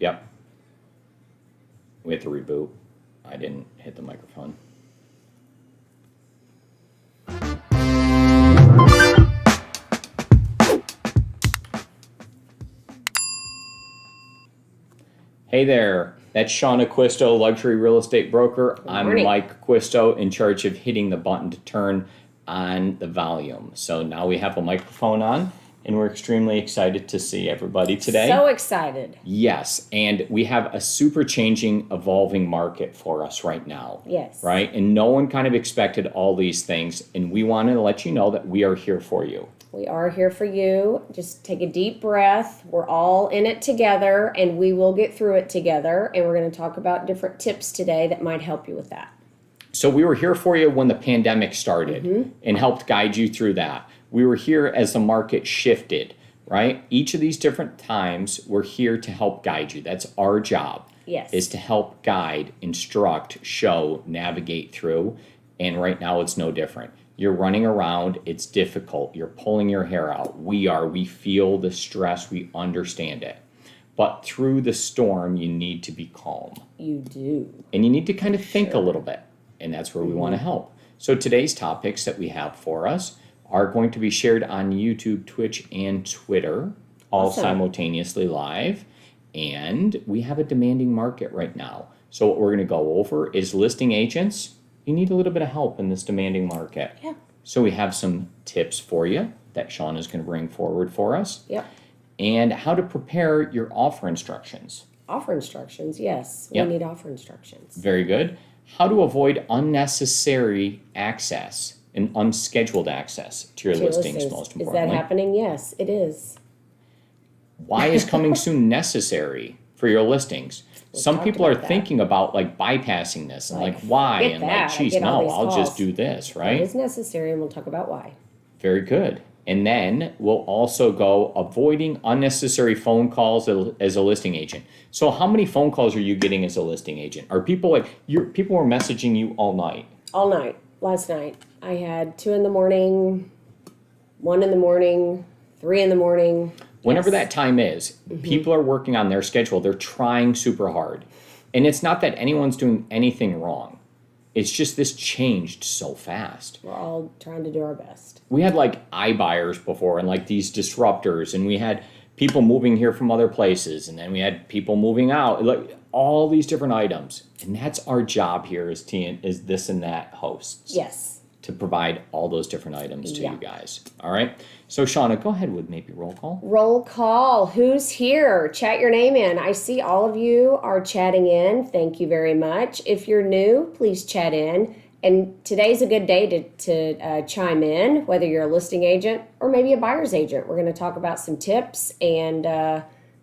Yep. We have to reboot. I didn't hit the microphone. Hey there, that's Shana Acquisto, luxury real estate broker. I'm Mike Acquisto, in charge of hitting the button to turn on the volume. So now we have a microphone on, and we're extremely excited to see everybody today. So excited. Yes, and we have a super changing, evolving market for us right now. Yes. Right? And no one kind of expected all these things, and we wanted to let you know that we are here for you. We are here for you. Just take a deep breath. We're all in it together, and we will get through it together. And we're going to talk about different tips today that might help you with that. So we were here for you when the pandemic started and helped guide you through that. We were here as the market shifted, right? Each of these different times, we're here to help guide you. That's our job. Yes. Is to help guide, instruct, show, navigate through. And right now, it's no different. You're running around, it's difficult, you're pulling your hair out. We feel the stress, we understand it. But through the storm, you need to be calm. You do. And you need to kind of think a little bit, and that's where we want to help. So today's topics that we have for us are going to be shared on YouTube, Twitch, and Twitter, all simultaneously live. And we have a demanding market right now. So what we're going to go over is listing agents. You need a little bit of help in this demanding market. Yeah. So we have some tips for you that Sean is going to bring forward for us. Yep. And how to prepare your offer instructions. Offer instructions, yes. Yep. We need offer instructions. Very good. How to avoid unnecessary access and unscheduled access to your listings, most importantly. Is that happening? Yes, it is. Why is coming soon necessary for your listings? Some people are thinking about like bypassing this and like why and like, geez, no, I'll just do this, right? It is necessary, and we'll talk about why. Very good. And then we'll also go avoiding unnecessary phone calls as a listing agent. So how many phone calls are you getting as a listing agent? Are people like, people were messaging you all night? All night. Last night. I had 2 in the morning, 1 in the morning, 3 in the morning. Whenever that time is, people are working on their schedule. They're trying super hard. And it's not that anyone's doing anything wrong. It's just this changed so fast. We're all trying to do our best. We had like iBuyers before and like these disruptors, and we had people moving here from other places, and then we had people moving out, like all these different items. And that's our job here as this and that hosts. Yes. To provide all those different items to you guys. All right. So Shauna, go ahead with maybe roll call. Roll call. Who's here? Chat your name in. I see all of you are chatting in. Thank you very much. If you're new, please chat in. And today's a good day to chime in, whether you're a listing agent or maybe a buyer's agent. We're going to talk about some tips and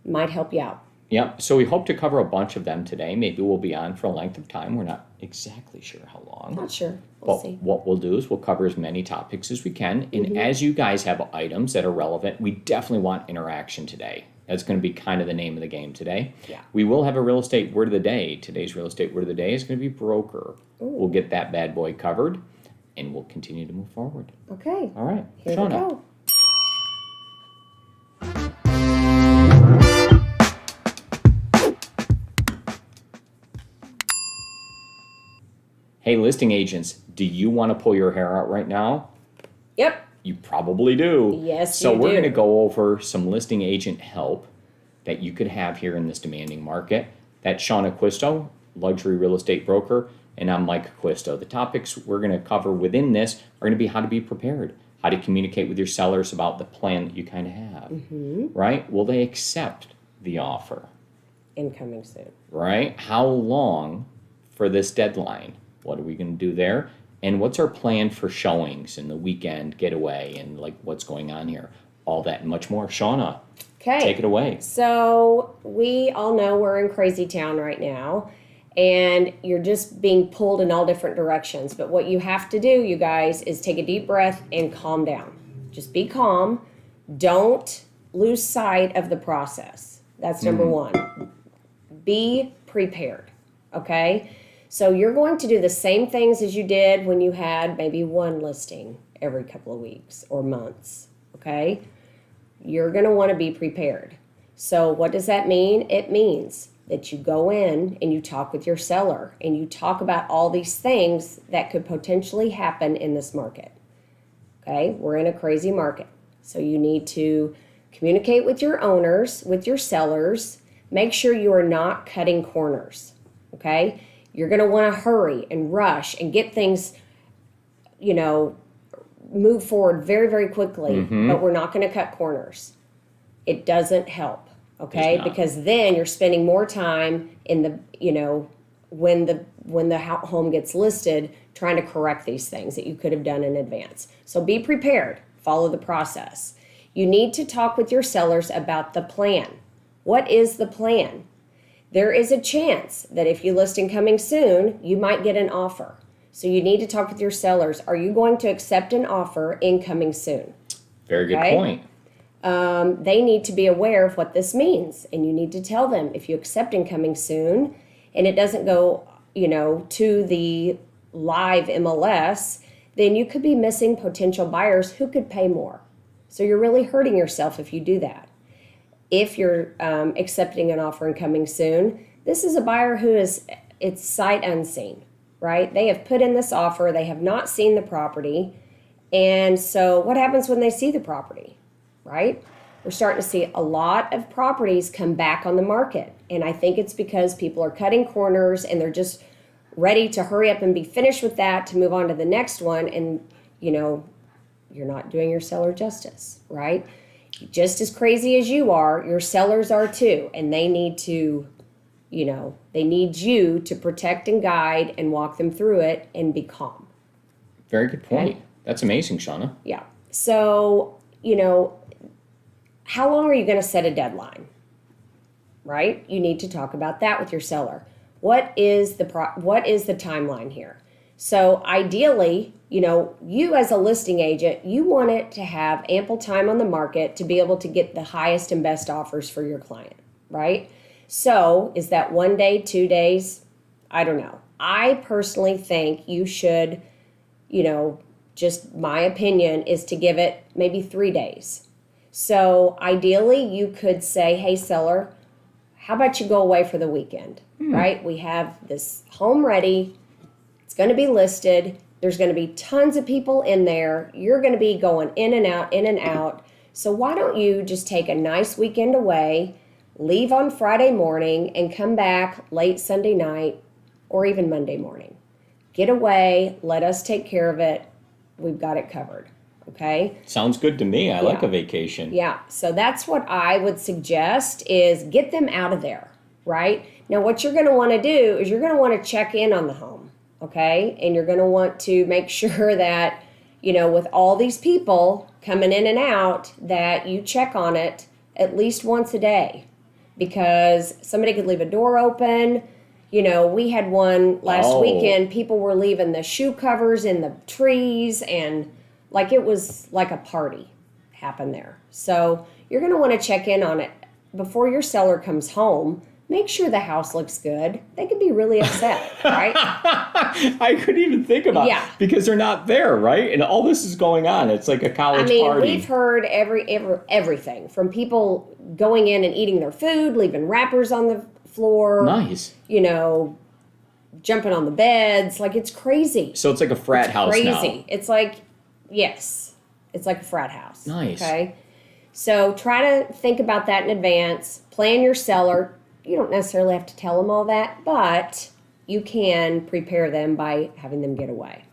might help you out. Yep. So we hope to cover a bunch of them today. Maybe we'll be on for a length of time. We're not exactly sure how long. Not sure. We'll see. What we'll do is we'll cover as many topics as we can. And as you guys have items that are relevant, we definitely want interaction today. That's going to be kind of the name of the game today. Yeah. We will have a real estate word of the day. Today's real estate word of the day is going to be broker. Ooh. We'll get that bad boy covered, and we'll continue to move forward. Okay. All right. Here Shauna. we go. Hey, listing agents, do you want to pull your hair out right now? Yep. You probably do. Yes, so you we're do. going to go over some listing agent help that you could have here in this demanding market. That's Shana Acquisto, luxury real estate broker, and I'm Mike Acquisto. The topics we're going to cover within this are going to be how to be prepared, how to communicate with your sellers about the plan that you kind of have, right? Will they accept the offer? Incoming soon. Right? How long for this deadline? What are we going to do there? And what's our plan for showings and the weekend getaway and like what's going on here? All that and much more. Shauna, take it away. So we all know we're in crazy town right now, and you're just being pulled in all different directions. But what you have to do, you guys, is take a deep breath and calm down. Just be calm. Don't lose sight of the process. That's number one. Be prepared, okay? So you're going to do the same things as you did when you had maybe one listing every couple of weeks or months, okay? You're going to want to be prepared. So what does that mean? It means that you go in and you talk with your seller and you talk about all these things that could potentially happen in this market. Okay, we're in a crazy market. So you need to communicate with your owners, with your sellers. Make sure you are not cutting corners. Okay, you're going to want to hurry and rush and get things, move forward very, very quickly, but we're not going to cut corners. It doesn't help. Okay, because then you're spending more time in the, when the home gets listed, trying to correct these things that you could have done in advance. So be prepared. Follow the process. You need to talk with your sellers about the plan. What is the plan? There is a chance that if you list Coming Soon, you might get an offer. So you need to talk with your sellers. Are you going to accept an offer in Coming Soon? Very good point. They need to be aware of what this means. And you need to tell them if you accept Coming Soon and it doesn't go, to the live MLS, then you could be missing potential buyers who could pay more. So you're really hurting yourself if you do that. If you're accepting an offer in Coming Soon, this is a buyer who it's sight unseen, right? They have put in this offer. They have not seen the property. And so what happens when they see the property, right? We're starting to see a lot of properties come back on the market. And I think it's because people are cutting corners and they're just ready to hurry up and be finished with that to move on to the next one. And, you're not doing your seller justice, right? Just as crazy as you are, your sellers are too. And they need to, they need you to protect and guide and walk them through it and be calm. Very good point. Okay? That's amazing, Shana. Yeah. So, how long are you going to set a deadline? Right? You need to talk about that with your seller. What is the timeline here? So ideally, you as a listing agent, you want it to have ample time on the market to be able to get the highest and best offers for your client, right? So is that 1 day, 2 days? I don't know. I personally think you should, just my opinion is to give it maybe 3 days. So ideally, you could say, hey, seller, how about you go away for the weekend, right? We have this home ready. It's going to be listed. There's going to be tons of people in there. You're going to be going in and out, in and out. So why don't you just take a nice weekend away, leave on Friday morning, and come back late Sunday night or even Monday morning. Get away. Let us take care of it. We've got it covered. Okay? Sounds good to me. I like a vacation. Yeah. So that's what I would suggest is get them out of there, right? Now, what you're going to want to do is you're going to want to check in on the home, okay? And you're going to want to make sure that, with all these people coming in and out, that you check on it at least once a day because somebody could leave a door open. We had one last weekend. People were leaving the shoe covers in the trees and it was like a party happened there. So you're going to want to check in on it before your seller comes home. Make sure the house looks good. They could be really upset, right? I couldn't even think about it because they're not there, right? And all this is going on. It's like a college party. We've heard everything from people going in and eating their food, leaving wrappers on the floor. Nice. Jumping on the beds. It's crazy. So it's like a frat house now. Crazy. It's yes, it's like a frat house. Nice. Okay. So try to think about that in advance. Plan your seller. You don't necessarily have to tell them all that, but you can prepare them by having them get away.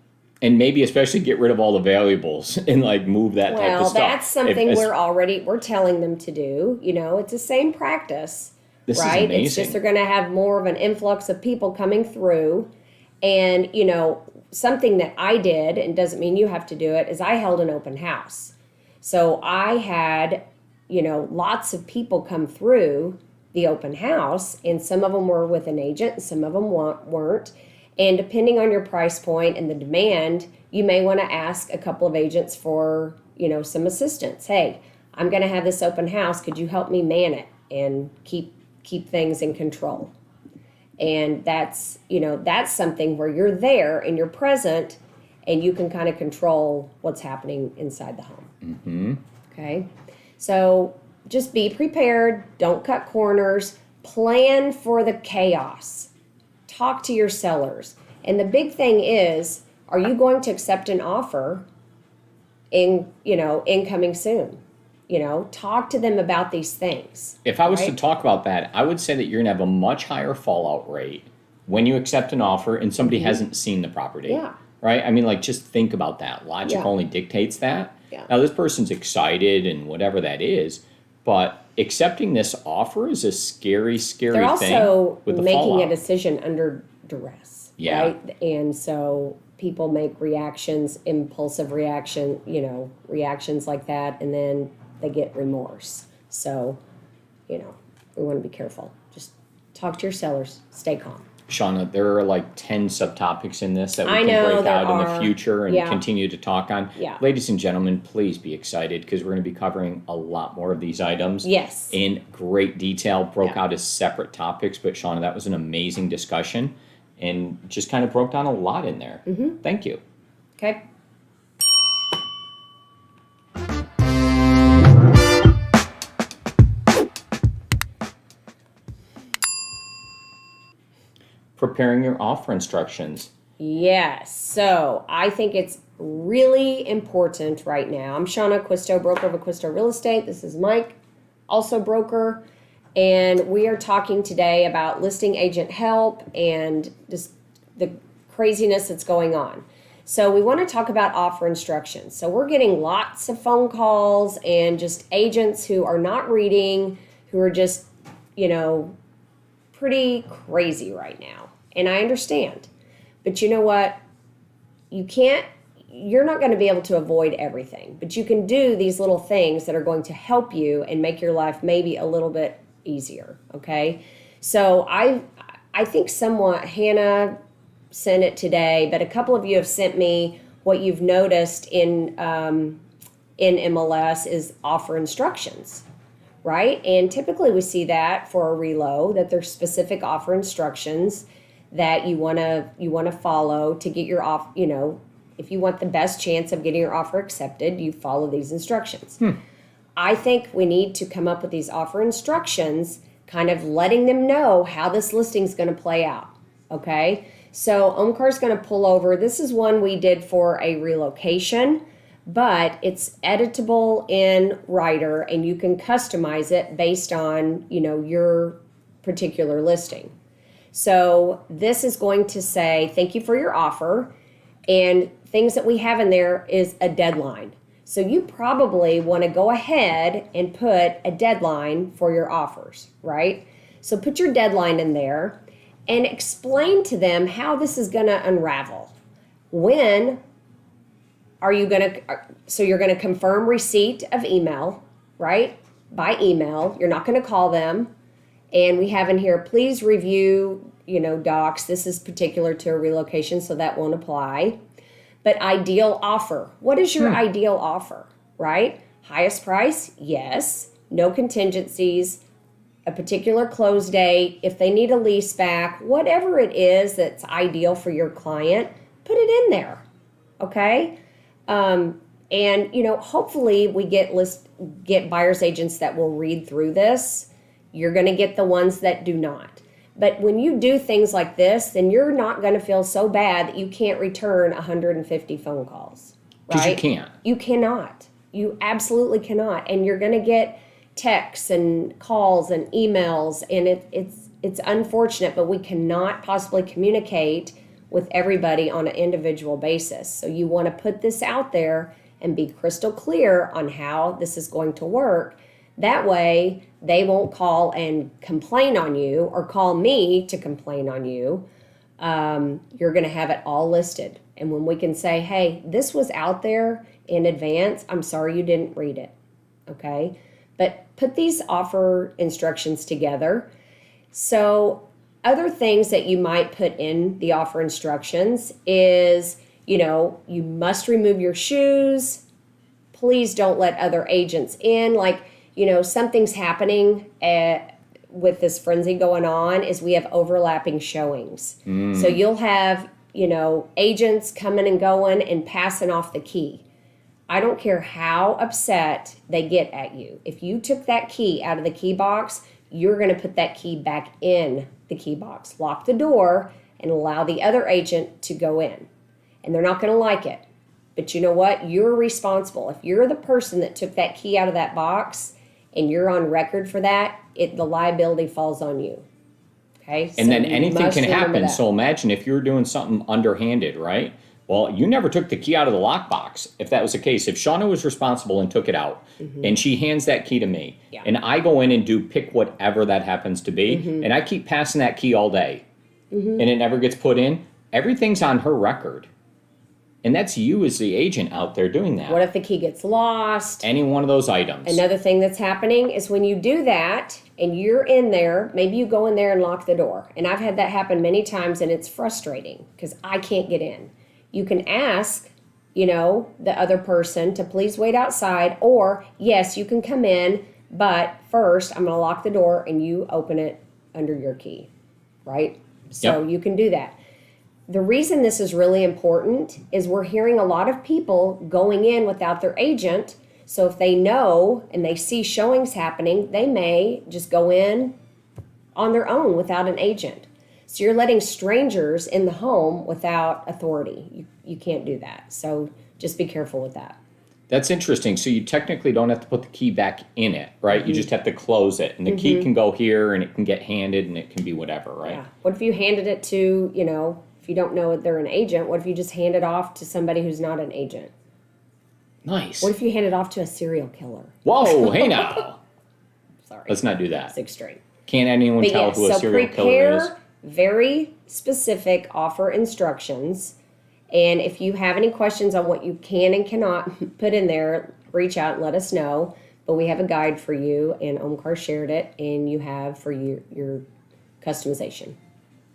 And maybe especially get rid of all the valuables and move that type of stuff. Well, that's something we're telling them to do. It's the same practice, this right? Is amazing. It's just they're going to have more of an influx of people coming through. And, something that I did, and doesn't mean you have to do it, is I held an open house. So I had, lots of people come through the open house, and some of them were with an agent, and some of them weren't. And depending on your price point and the demand, you may want to ask a couple of agents for, some assistance. Hey, I'm going to have this open house. Could you help me man it and keep things in control? And that's something where you're there and you're present and you can kind of control what's happening inside the home. Mm-hmm. Okay. So just be prepared. Don't cut corners. Plan for the chaos. Talk to your sellers. And the big thing is, are you going to accept an offer incoming soon? Talk to them about these things. If I was to talk about that, I would say that you're going to have a much higher fallout rate when you accept an offer and somebody hasn't seen the property. Yeah. Right? I mean, like, just think about that. Logic Yeah. only dictates that. Yeah. Now, this person's excited and whatever that is, but accepting this offer is a scary, scary They're thing. also with the making fallout. a decision under duress. Yeah. Right? And so people make impulsive reactions like that, and then they get remorse. So, we want to be careful. Just talk to your sellers. Stay calm. Shana, there are like 10 subtopics in this that we I can know break there out in the are. future and Yeah. continue to talk on. Yeah. Ladies and gentlemen, please be excited because we're going to be covering a lot more of these items Yes. in great detail, broke Yeah. out as separate topics. But Shana, that was an amazing discussion and just kind of broke down a lot in there. Mm-hmm. Thank you. Okay. Preparing your offer instructions. Yes. So I think it's really important right now. I'm Shana Acquisto, broker of Acquisto Real Estate. This is Mike, also broker. And we are talking today about listing agent help and just the craziness that's going on. So we want to talk about offer instructions. So we're getting lots of phone calls and just agents who are not reading, who are just, pretty crazy right now. And I understand. But you know what? You're not going to be able to avoid everything. But you can do these little things that are going to help you and make your life maybe a little bit easier. Okay? So I think Hannah sent it today, but a couple of you have sent me what you've noticed in MLS is offer instructions. Right? And typically we see that for a relo, that there's specific offer instructions that you want to follow to get your if you want the best chance of getting your offer accepted, you follow these instructions. I think we need to come up with these offer instructions, kind of letting them know how this listing is going to play out. Okay? So Omkar's going to pull over. This is one we did for a relocation, but it's editable in Writer, and you can customize it based on, your particular listing. So this is going to say, thank you for your offer, and things that we have in there is a deadline. So you probably want to go ahead and put a deadline for your offers, right? So put your deadline in there and explain to them how this is going to unravel. When are you going to, so you're going to confirm receipt of email, right? By email. You're not going to call them. And we have in here, please review, docs. This is particular to a relocation, so that won't apply. But ideal offer. What is your ideal offer, right? Highest price? Yes. No contingencies. A particular close date. If they need a lease back, whatever it is that's ideal for your client, put it in there, okay? And hopefully we get buyer's agents that will read through this. You're going to get the ones that do not. But when you do things like this, then you're not going to feel so bad that you can't return 150 phone calls, right? Because you can't. You cannot. You absolutely cannot. And you're going to get texts and calls and emails, and it's unfortunate, but we cannot possibly communicate with everybody on an individual basis. So you want to put this out there and be crystal clear on how this is going to work. That way, they won't call and complain on you or call me to complain on you. You're going to have it all listed. And when we can say, hey, this was out there in advance, I'm sorry you didn't read it. Okay? But put these offer instructions together. So other things that you might put in the offer instructions is, you must remove your shoes. Please don't let other agents in. Something's happening with this frenzy going on is we have overlapping showings. So you'll have, agents coming and going and passing off the key. I don't care how upset they get at you. If you took that key out of the key box, you're going to put that key back in the key box, lock the door, and allow the other agent to go in. And they're not going to like it. But you know what? You're responsible. If you're the person that took that key out of that box and you're on record for that, the liability falls on you. Okay? And so then you anything must can remember happen. that. So imagine if you're doing something underhanded, right? Well, you never took the key out of the lockbox. If that was the case, if Shana was responsible and took it out, and she hands that key to me, Yeah. and I go in and do pick whatever that happens to be, and I keep passing that key all day, and it never gets put in, everything's on her record. And that's you as the agent out there doing that. What if the key gets lost? Any one of those items. Another thing that's happening is when you do that and you're in there, maybe you go in there and lock the door. And I've had that happen many times, and it's frustrating because I can't get in. You can ask, the other person to please wait outside, or yes, you can come in, but first I'm going to lock the door and you open it under your key, right? So Yep. you can do that. The reason this is really important is we're hearing a lot of people going in without their agent. So if they know and they see showings happening, they may just go in on their own without an agent. So you're letting strangers in the home without authority. You can't do that. So just be careful with that. That's interesting. So you technically don't have to put the key back in it, right? You just have to close it. And the key can go here, and it can get handed, and it can be whatever, right? Yeah. What if you handed it to, if you don't know they're an agent, what if you just hand it off to somebody who's not an agent? Nice. What if you hand it off to a serial killer? Whoa, hey now. Sorry. Let's not do that. It's extreme. Can't anyone But tell yes, who a so serial killer is? prepare very specific offer instructions. And if you have any questions on what you can and cannot put in there, reach out and let us know. But we have a guide for you, and Omkar shared it, and you have for your customization.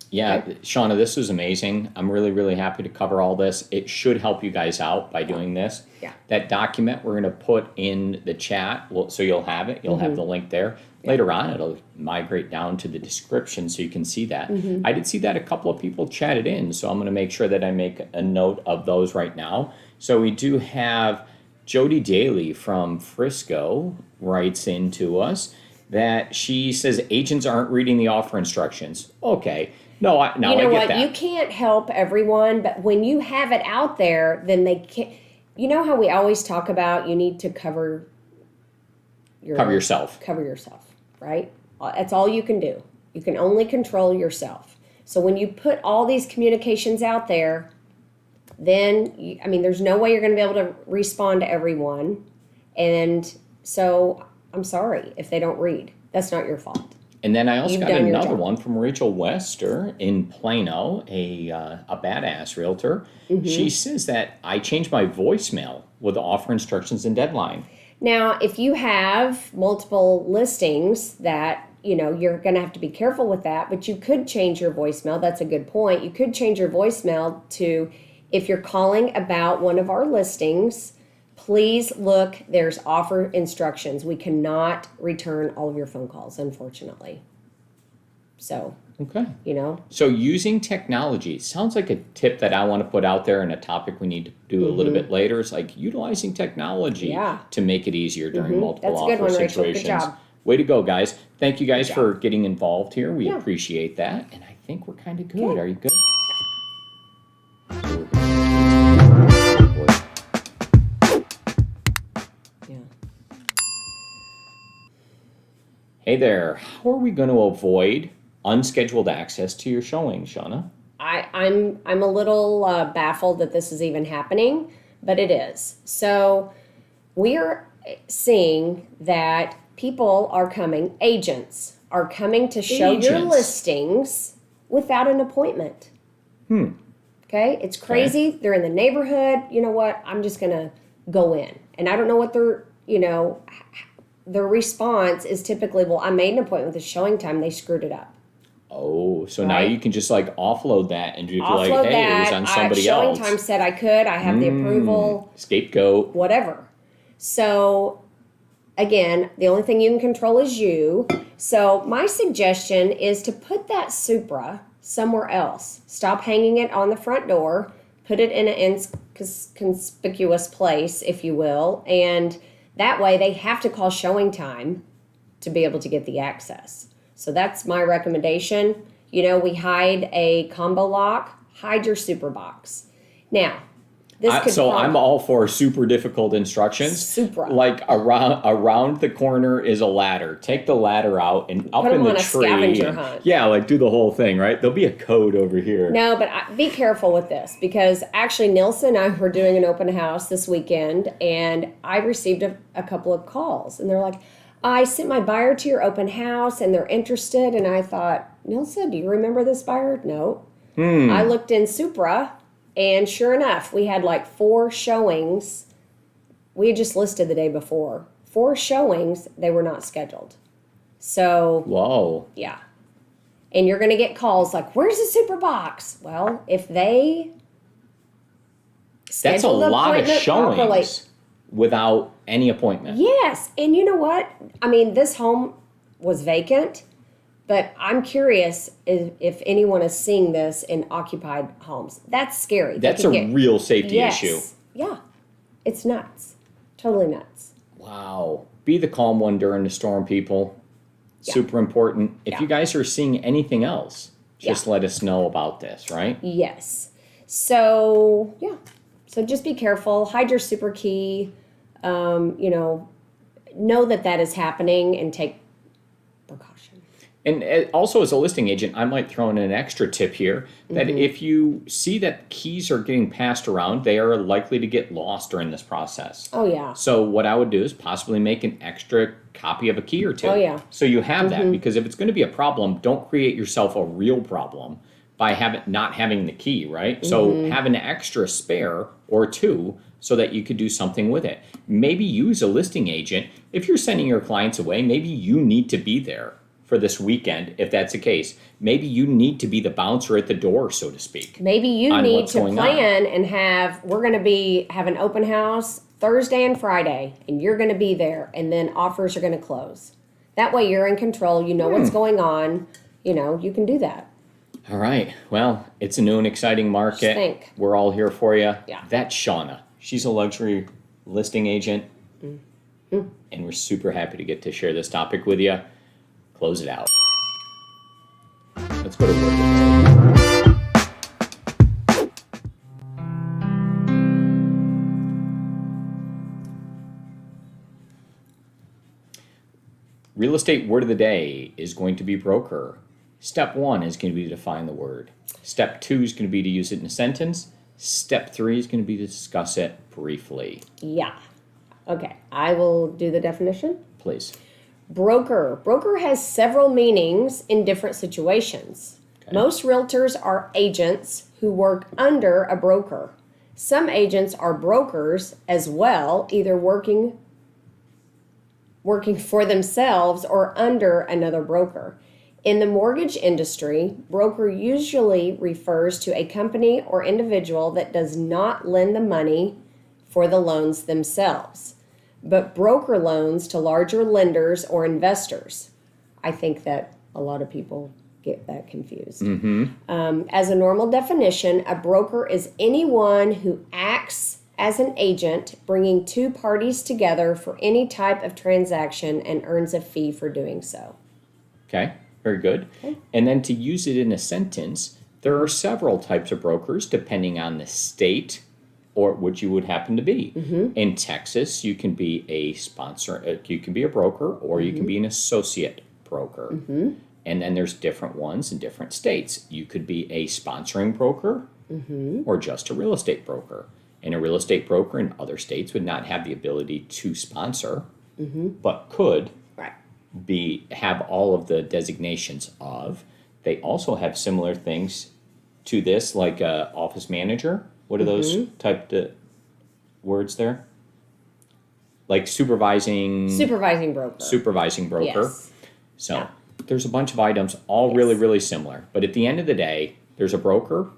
Yeah, Okay. Shana, this was amazing. I'm really, really happy to cover all this. It should help you guys out by doing this. Yeah. That document we're going to put in the chat, so you'll have it. You'll have the link there. Later on, it'll migrate down to the description so you can see that. I did see that a couple of people chatted in, so I'm going to make sure that I make a note of those right now. So we do have Jody Daly from Frisco writes into us that she says agents aren't reading the offer instructions. Okay. No, I get that. You can't help everyone, but when you have it out there, then they can't. You know how we always talk about you need to cover yourself. Cover yourself, right? That's all you can do. You can only control yourself. So when you put all these communications out there, then, there's no way you're going to be able to respond to everyone. And so I'm sorry if they don't read. That's not your fault. And then I also You've got done your another job. one from Rachel Wester in Plano, a badass realtor. She says that I changed my voicemail with the offer instructions and deadline. Now, if you have multiple listings that, you're going to have to be careful with that, but you could change your voicemail. That's a good point. You could change your voicemail to, if you're calling about one of our listings, please look, there's offer instructions. We cannot return all of your phone calls, unfortunately. So, Okay. you So using technology sounds like a tip that I want to put out there, and a topic we need to do a little bit later. It's like utilizing technology Yeah. to make it easier during multiple That's a good offer one, Rachel. situations. Good job. Way to go, guys. Thank you guys Good for getting involved here. We Yeah. appreciate that. And I think we're kind of good. Okay. Are you good? yeah. Hey there. How are we going to avoid unscheduled access to your showing, Shana? I'm a little baffled that this is even happening, but it is. So we're seeing that people are coming, agents are coming to show your Agents. listings without an appointment. Okay, it's crazy. Okay. They're in the neighborhood. You know what? I'm just gonna go in, and I don't know what their response is typically. Well, I made an appointment with the showing time. They screwed it up. Oh, so now Right. you can just like offload that and do Offload like, hey, that. it was on somebody showing else. time said I could. I have the approval. Scapegoat. Whatever. So again, the only thing you can control is you. So my suggestion is to put that Supra somewhere else. Stop hanging it on the front door. put it in an inconspicuous place, if you will, and that way they have to call showing time to be able to get the access. So that's my recommendation. You know, we hide a combo lock, hide your super box. Now, I'm all for super difficult instructions. Super. Like around the corner is a ladder. Take the ladder out and up Put in them the on a tree. scavenger hunt. Yeah, like do the whole thing, right? There'll be a code over here. No, but be careful with this because actually Nilsa and I were doing an open house this weekend and I received a couple of calls and they're like, I sent my buyer to your open house and they're interested. And I thought, Nilsa, do you remember this buyer? No. I looked in Supra. And sure enough, we had like 4 showings. We had just listed the day before. 4 showings, they were not scheduled. So, whoa. Yeah. And you're going to get calls like, where's the super box? Well, if they That's a lot of showings properly, without any appointment. Yes. And you know what? I mean, this home was vacant. But I'm curious if anyone is seeing this in occupied homes. That's scary. That's a real safety issue. Yeah. It's nuts. Totally nuts. Wow. Be the calm one during the storm, people. Yeah. Super important. If Yeah. you guys are seeing anything else, just let us know about this, right? Yes. So, yeah. So just be careful. Hide your super key. Know that is happening and take precaution. And also as a listing agent, I might throw in an extra tip here that if you see that keys are getting passed around, they are likely to get lost during this process. Oh, yeah. So what I would do is possibly make an extra copy of a key or 2. Oh, yeah. So you have that, because if it's going to be a problem, don't create yourself a real problem by not having the key, right? So have an extra spare or 2 so that you could do something with it. Maybe use a listing agent. If you're sending your clients away, maybe you need to be there for this weekend, if that's the case. Maybe you need to be the bouncer at the door, so to speak. Maybe you need to plan and we're going to have an open house Thursday and Friday, and you're going to be there, and then offers are going to close. That way you're in control, you know what's going on, you can do that. All right. Well, it's a new and exciting market. We're all here for you. Yeah. That's Shana. She's a luxury listing agent, and we're super happy to get to share this topic with you. Close it out. Let's go to work. Real estate word of the day is going to be broker. Step 1 is going to be to define the word. Step 2 is going to be to use it in a sentence. Step 3 is going to be to discuss it briefly. Yeah. Okay. I will do the definition. Please. Broker. Broker has several meanings in different situations. Okay. Most realtors are agents who work under a broker. Some agents are brokers as well, either working for themselves or under another broker. In the mortgage industry, broker usually refers to a company or individual that does not lend the money for the loans themselves, but broker loans to larger lenders or investors. I think that a lot of people get that confused. As a normal definition, a broker is anyone who acts as an agent, bringing 2 parties together for any type of transaction and earns a fee for doing so. Okay, very good. Okay. And then to use it in a sentence, there are several types of brokers depending on the state or which you would happen to be. In Texas, you can be a sponsor, you can be a broker, or you can be an associate broker. And then there's different ones in different states. You could be a sponsoring broker or just a real estate broker. And a real estate broker in other states would not have the ability to sponsor, but could have all of the designations of. They also have similar things to this, like office manager. What are those typed words there? Like supervising broker. Supervising broker. Yes. So there's a bunch of items, all really, really similar. But at the end of the day, there's a broker,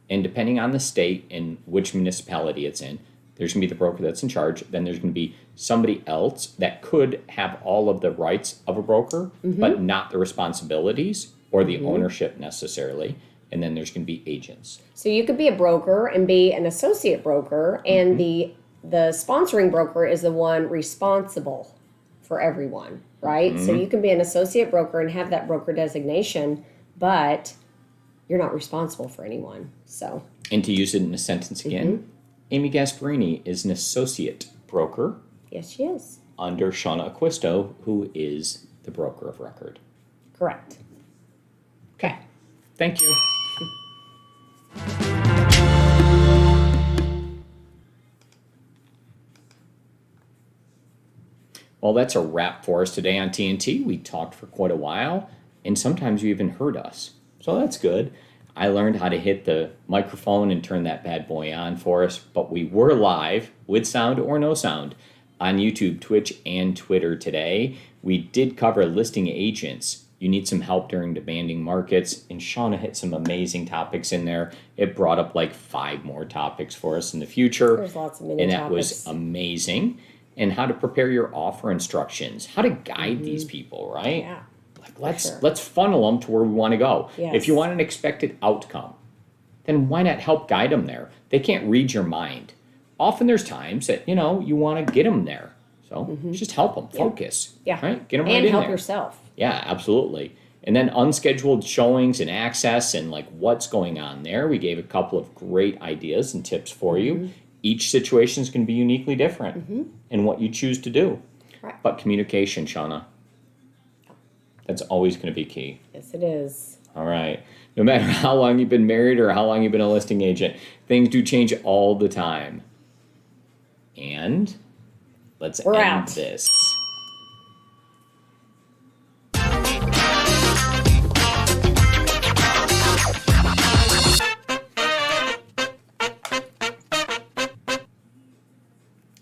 and depending on the state and which municipality it's in, there's going to be the broker that's in charge. Then there's going to be somebody else that could have all of the rights of a broker, but not the responsibilities or the ownership necessarily. and then there's going to be agents. So you could be a broker and be an associate broker, and the sponsoring broker is the one responsible for everyone, right? So you can be an associate broker and have that broker designation, but you're not responsible for anyone. So, And to use it in a sentence again, Amy Gasparini is an associate broker yes, she is. under Shana Acquisto, who is the broker of record. Correct. Okay. Thank you. Well, that's a wrap for us today on TNT. We talked for quite a while, and sometimes you even heard us. So that's good. I learned how to hit the microphone and turn that bad boy on for us, but we were live with sound or no sound on YouTube, Twitch, and Twitter today. We did cover listing agents. You need some help during demanding markets, and Shana hit some amazing topics in there. It brought up like 5 more topics for us in the future. There's lots of mini and that topics. was amazing. And how to prepare your offer instructions, how to guide these people, right? Yeah. Like sure. let's funnel them to where we want to go. Yes. If you want an expected outcome, then why not help guide them there? They can't read your mind. Often there's times that you want to get them there, so just help them focus. Yeah. Right. Get them right And in help there. yourself. Yeah, absolutely. And then unscheduled showings and access and like what's going on there. We gave a couple of great ideas and tips for you. Each situation is going to be uniquely different in what you choose to do. Right. But communication, Shana, that's always going to be key. Yes, it is. All right. No matter how long you've been married or how long you've been a listing agent, things do change all the time. And let's We're end out. this.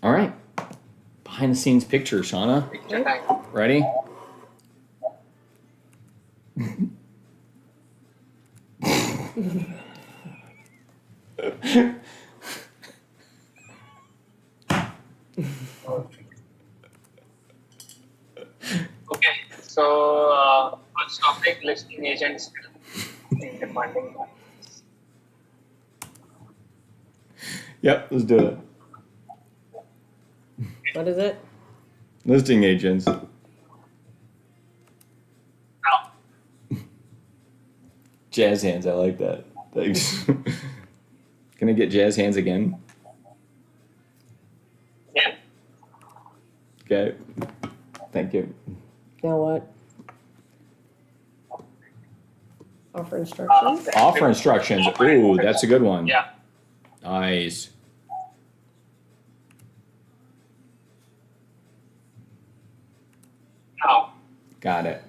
All right. Behind the scenes picture, Shana. Picture time. Ready? Okay, so first topic, listing agents demanding. Yep, let's do it. What is it? Listing agents. Now, Jazz hands, I like that. Thanks. Can I get jazz hands again? yeah, Okay. Thank you. Now what? Offer instructions? Offer instructions. Ooh, that's a good one. yeah, Nice. now, Got it.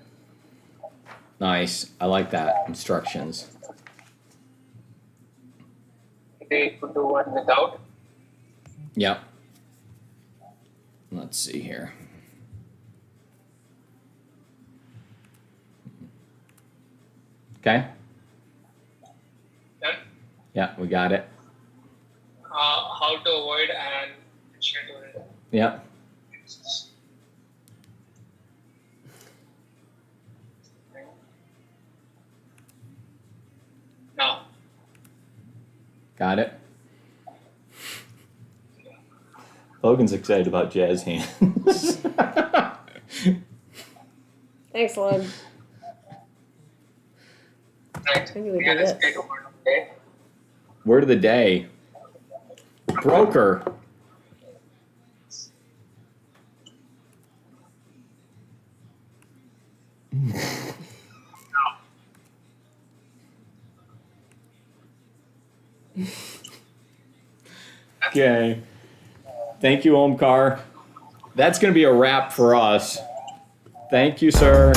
Nice. I like that. Instructions. they could do one without. Yep. Let's see here. Okay. Then, Yeah, we got it. how to avoid an unscheduled Yep. access. Now, Got it. Logan's excited about jazz hands. Thanks, Lon. right, Maybe we do real this. estate word of the day. Word of the day. Broker. Okay. Thank you, Omkar. That's going to be a wrap for us. Thank you, sir.